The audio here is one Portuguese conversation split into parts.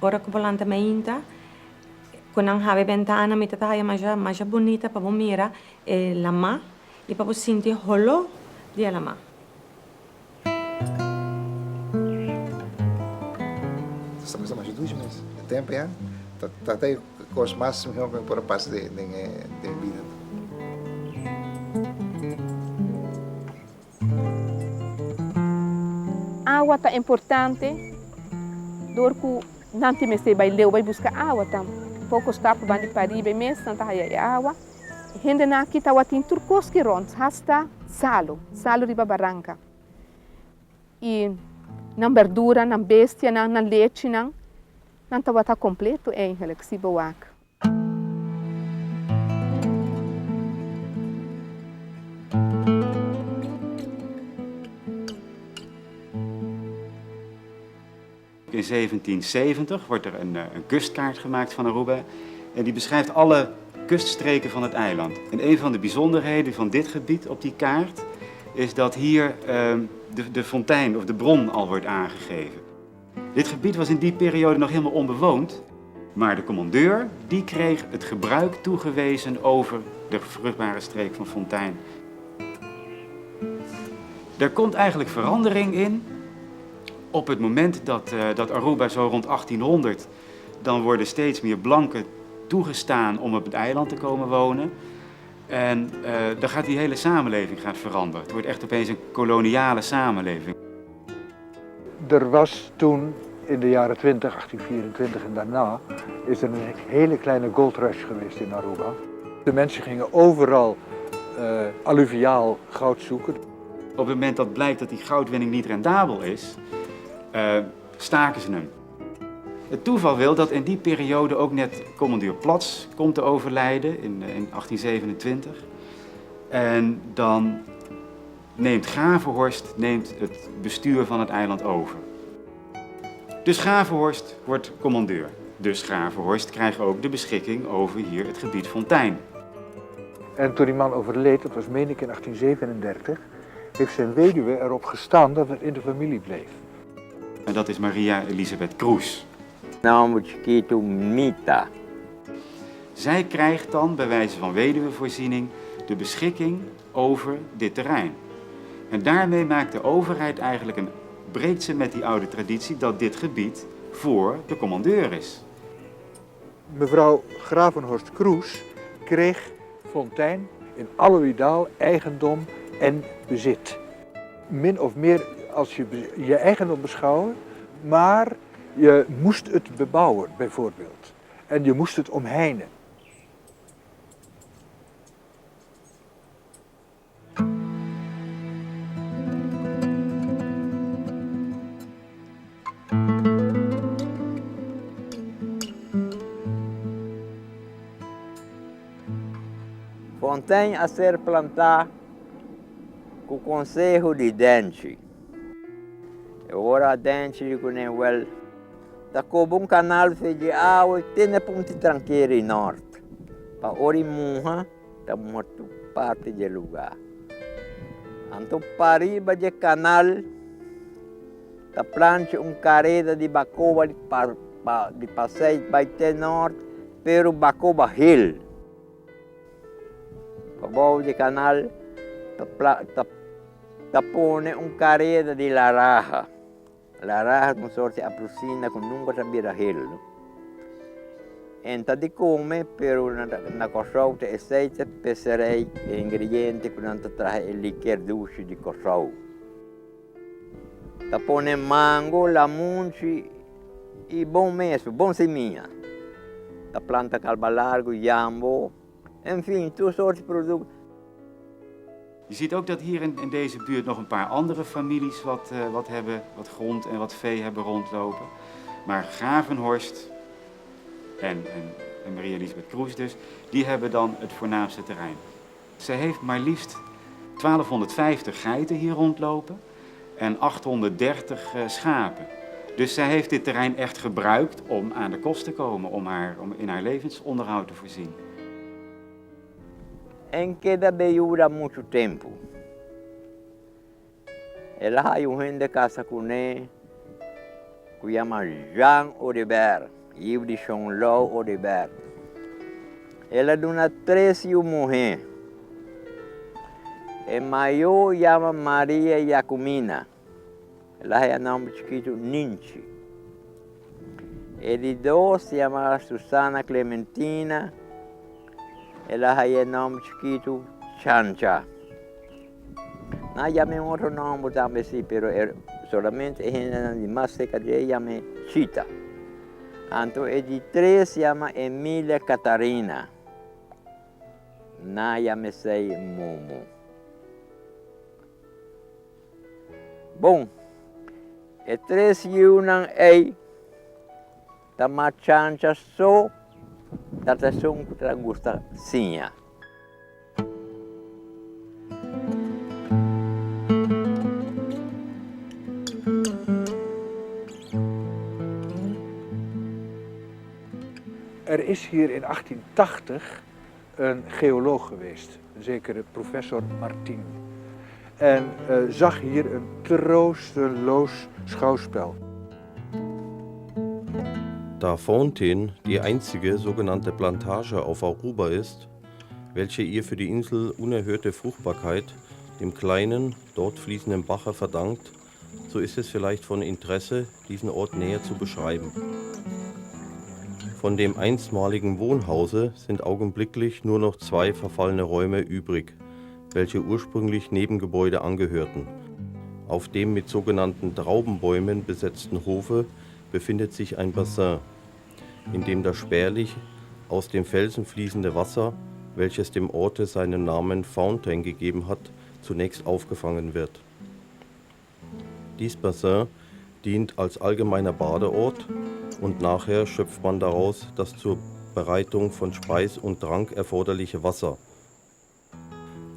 fora que volante mainta, quando have ventana mita tá mais bonita para mira la ma e para sentir holo de la ma. Estamos mais de 2 meses de tempo já. Tá até com os máximos que por parte de vida. Água tá importante. Dorco não te mexer vai ler, vai buscar água tam. Poucos tapos vão de paribe mês, não tá aí água. Gente na aqui tá tem turcos que rond, hasta salo riba barranca. E não verdura, não bestia, não leite, não tá completo é que se boac. In 1770 wordt er een kustkaart gemaakt van Aruba en die beschrijft alle kuststreken van het eiland. En een van de bijzonderheden van dit gebied op die kaart is dat hier de fontein of de bron al wordt aangegeven. Dit gebied was in die periode nog helemaal onbewoond, maar de commandeur die kreeg het gebruik toegewezen over de vruchtbare streek van Fontein. Er komt eigenlijk verandering in. Op het moment dat Aruba zo rond 1800, dan worden steeds meer blanken toegestaan om op het eiland te komen wonen. En dan gaat die hele samenleving veranderen. Het wordt echt opeens een koloniale samenleving. Er was toen in de jaren 20, 1824 en daarna, is er een hele kleine goldrush geweest in Aruba. De mensen gingen overal alluviaal goud zoeken. Op het moment dat blijkt dat die goudwinning niet rendabel is, staken ze hem. Het toeval wil dat in die periode ook net commandeur Platz komt te overlijden in 1827. En dan neemt Gravenhorst het bestuur van het eiland over. Dus Gravenhorst wordt commandeur. Dus Gravenhorst krijgt ook de beschikking over hier het gebied Fontein. En toen die man overleed, dat was meen ik in 1837, heeft zijn weduwe erop gestaan dat het in de familie bleef. En dat is Maria Elisabeth Kroes. Mita. Zij krijgt dan, bij wijze van weduwevoorziening, de beschikking over dit terrein. En daarmee maakt de overheid eigenlijk breekt ze met die oude traditie dat dit gebied voor de commandeur is. Mevrouw Gravenhorst Kroes kreeg Fontein in Aloïdaal eigendom en bezit. Min of meer als je eigendom beschouwen, maar je moest het bebouwen bijvoorbeeld. En je moest het omheinen. Fontein a ser plantada com o Conselho de Dente. Agora Dente com o well, tá com canal de água e tem ponte tranqueira em norte. Para Orimunha, tá muito parte do lugar. Anto pariba de canal, tá planta carreira de Bacoba de passeio vai ter norte, pero Bacoba Hill. Para o de canal, tá pone carreira de Laraja. Laraja com sorte aproxima com nunca sabia Hill. Então de come, pero na coxão te aceita pecerei ingrediente quando traz o liquor doce de coxão. Tá pone mango, lamunchi e bom mesmo, bom seminha. Tá planta calba largo, jambo, enfim, todas soorten producten. Je ziet ook dat hier in deze buurt nog een paar andere families wat grond en wat vee hebben rondlopen. Maar Gravenhorst en Maria Elisabeth Kroes dus, die hebben dan het voornaamste terrein. Zij heeft maar liefst 1250 geiten hier rondlopen en 830 schapen. Dus zij heeft dit terrein echt gebruikt om aan de kost te komen, om in haar levensonderhoud te voorzien. En queda bellura mucho tiempo. Ela hay gente casa con él, que chama Jean Odebert, livro de Jean-Loup Odebert. Ela dona 13 mulheres. A maior chama Maria Jacomina. Ela é nome escrito Ninchi. E de 2 se chama Susana Clementina. Ela é nome escrito Chancha. Nós chamamos outro nome também, sim, mas solamente a de mais seca de chama Chita. Então, a de 3 se chama Emília Catarina. Nós chamamos Momo. Bom, e 3 unam ei, tama chancha so, tata song gusta sinha. Er is hier in 1880 een geoloog geweest, een zekere professor Martin. En zag hier een troosteloos schouwspel. Da Fontaine die einzige sogenannte Plantage auf Aruba ist, welche ihr für die Insel unerhörte Fruchtbarkeit dem kleinen, dort fließenden Bache verdankt, so ist es vielleicht von Interesse, diesen Ort näher zu beschreiben. Von dem einstmaligen Wohnhause sind augenblicklich nur noch 2 verfallene Räume übrig, welche ursprünglich Nebengebäude angehörten. Auf dem mit sogenannten Traubenbäumen besetzten Hofe befindet sich ein Bassin, in dem das spärlich aus dem Felsen fließende Wasser, welches dem Orte seinen Namen Fontaine gegeben hat, zunächst aufgefangen wird. Dies Bassin dient als allgemeiner Badeort und nachher schöpft man daraus das zur Bereitung von Speis und Trank erforderliche Wasser.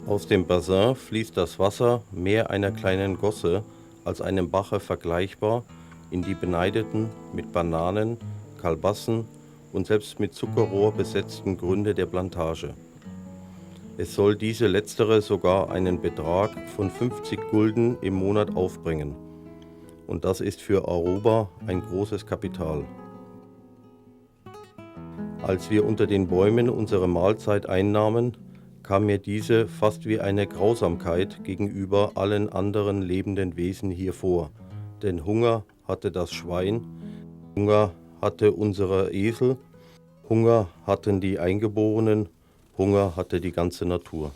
Aus dem Bassin fließt das Wasser mehr einer kleinen Gosse als einem Bache vergleichbar in die beneideten, mit Bananen, Kalbassen und selbst mit Zuckerrohr besetzten Gründe der Plantage. Es soll diese letztere sogar einen Betrag von 50 Gulden im Monat aufbringen. Und das ist für Aruba ein großes Kapital. Als wir unter den Bäumen unsere Mahlzeit einnahmen, kam mir diese fast wie eine Grausamkeit gegenüber allen anderen lebenden Wesen hier vor. Denn Hunger hatte das Schwein, Hunger hatte unsere Esel, Hunger hatten die Eingeborenen, Hunger hatte die ganze Natur.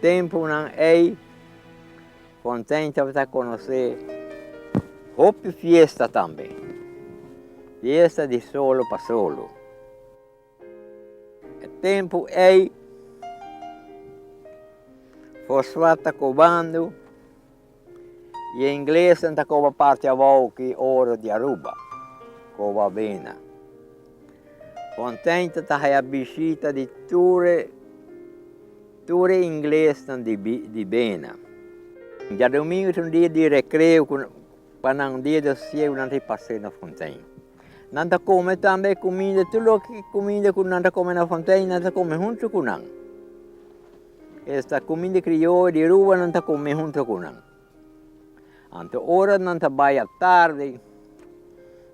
Tempo não é contente para conhecer Hopi fiesta também. Fiesta de solo para solo. Tempo é fosfata cobando e em inglês não coba parte a volta hora de Aruba. Coba bena. Contente tá a bichita de Ture inglês de bena. Já domingo é um dia de recreio, para um dia de céu, não tem passeio na Fontaine. Não te come também comida, tudo que comida que não te come na Fontaine, não te come junto com não. Esta comida criolla de Aruba não te come junto com não. Então, hora não te vai à tarde,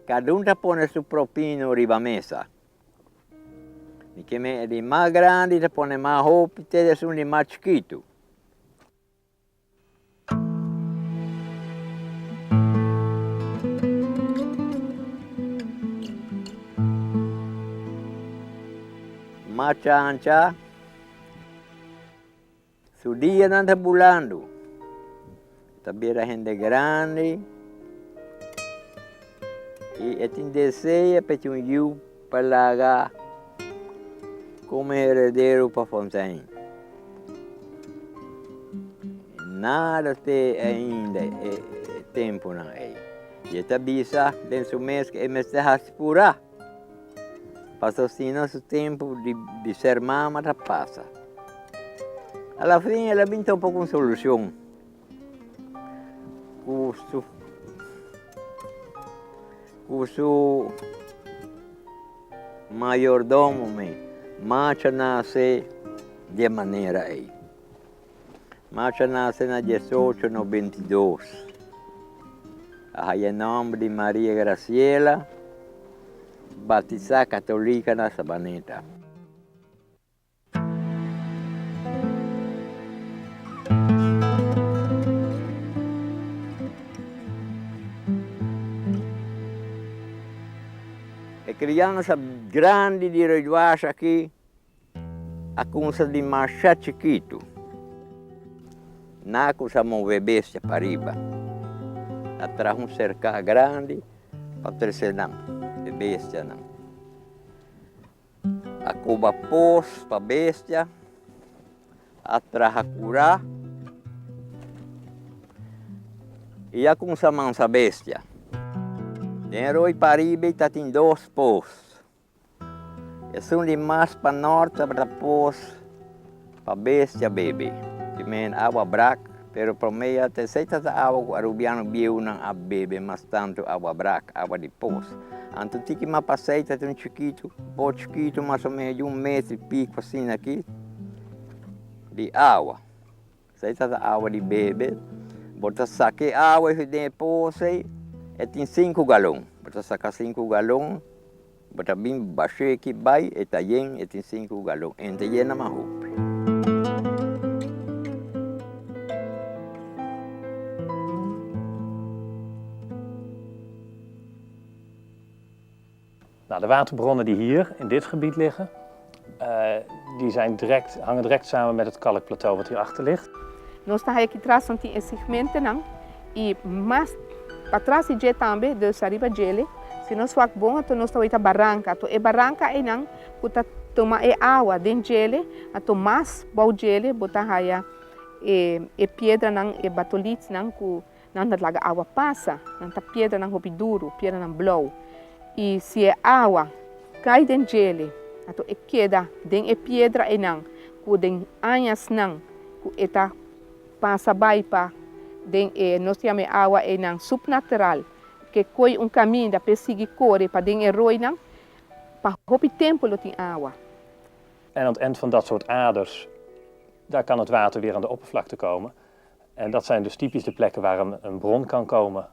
cada te põe seu propino riba mesa. E que é de mais grande, te põe mais roupa, e te de um mais chiquito. Mais chancha, su dia não está bulando. Também a gente grande, e tem desejo para um rio para largar como herdeiro para Fontaine. Nada tem ainda tempo não é. E esta bisa dentro do mês que é mês de Haspura. Passa assim nosso tempo de ser mama já passa. Alla fine ela vem um pouco com solução. Cuso mayordomo me marcha nasce de maneira aí. Marcha nasce na 1892. Aí em nome de Maria Graciela, batizada católica na Sabaneta. A criança grande de Reduacha aqui, a coisa de marchar chiquito. Na coisa mover bestia para riba. Atrás cercar grande, para terceiro não, de bestia não. A cuba pós para bestia, atrás a curar, e a coisa mansa bestia. Tem roi para riba e tem 2 pós. E são de mais para norte para pós, para bestia bebê. Tem água braca. Pero para mim, até sei que a água arubiano biu não a bebe, mas tanto água braca, água de poço. Então, tem que me passar até um chiquito, mais ou menos de 1 metro e pico assim aqui, de água. Sei que a água de bebe, bota saque água e depois e tem 5 galões. Bota sacar 5 galões, bota bem baixo aqui, vai, e tá bem, e tem 5 galões. Então, llena uma roupa. Nou, de waterbronnen die hier in dit gebied liggen, die zijn hangen direct samen met het kalkplateau wat hierachter ligt. Nós estamos aqui atrás onde segmento não e mais para trás e também de Sariba Gele. Se nós for bom, então nós estamos aí barranca. Então é barranca aí não, porque toma é água dentro gele, então mais bom gele, botar aí é pedra não é batolites não que não dá laga água passa, não tá pedra não hopi duro, pedra não blow. E se é água cai dentro gele, então é queda dentro é pedra e não, que dentro anhas não, que está passa vai para nós chamamos água e não subnatural, que coi caminho da perseguir corre para dentro roi não, para hopi tempo lo tem água. En aan het eind van dat soort aders, daar kan het water weer aan de oppervlakte komen. En dat zijn dus typisch de plekken waar een bron kan komen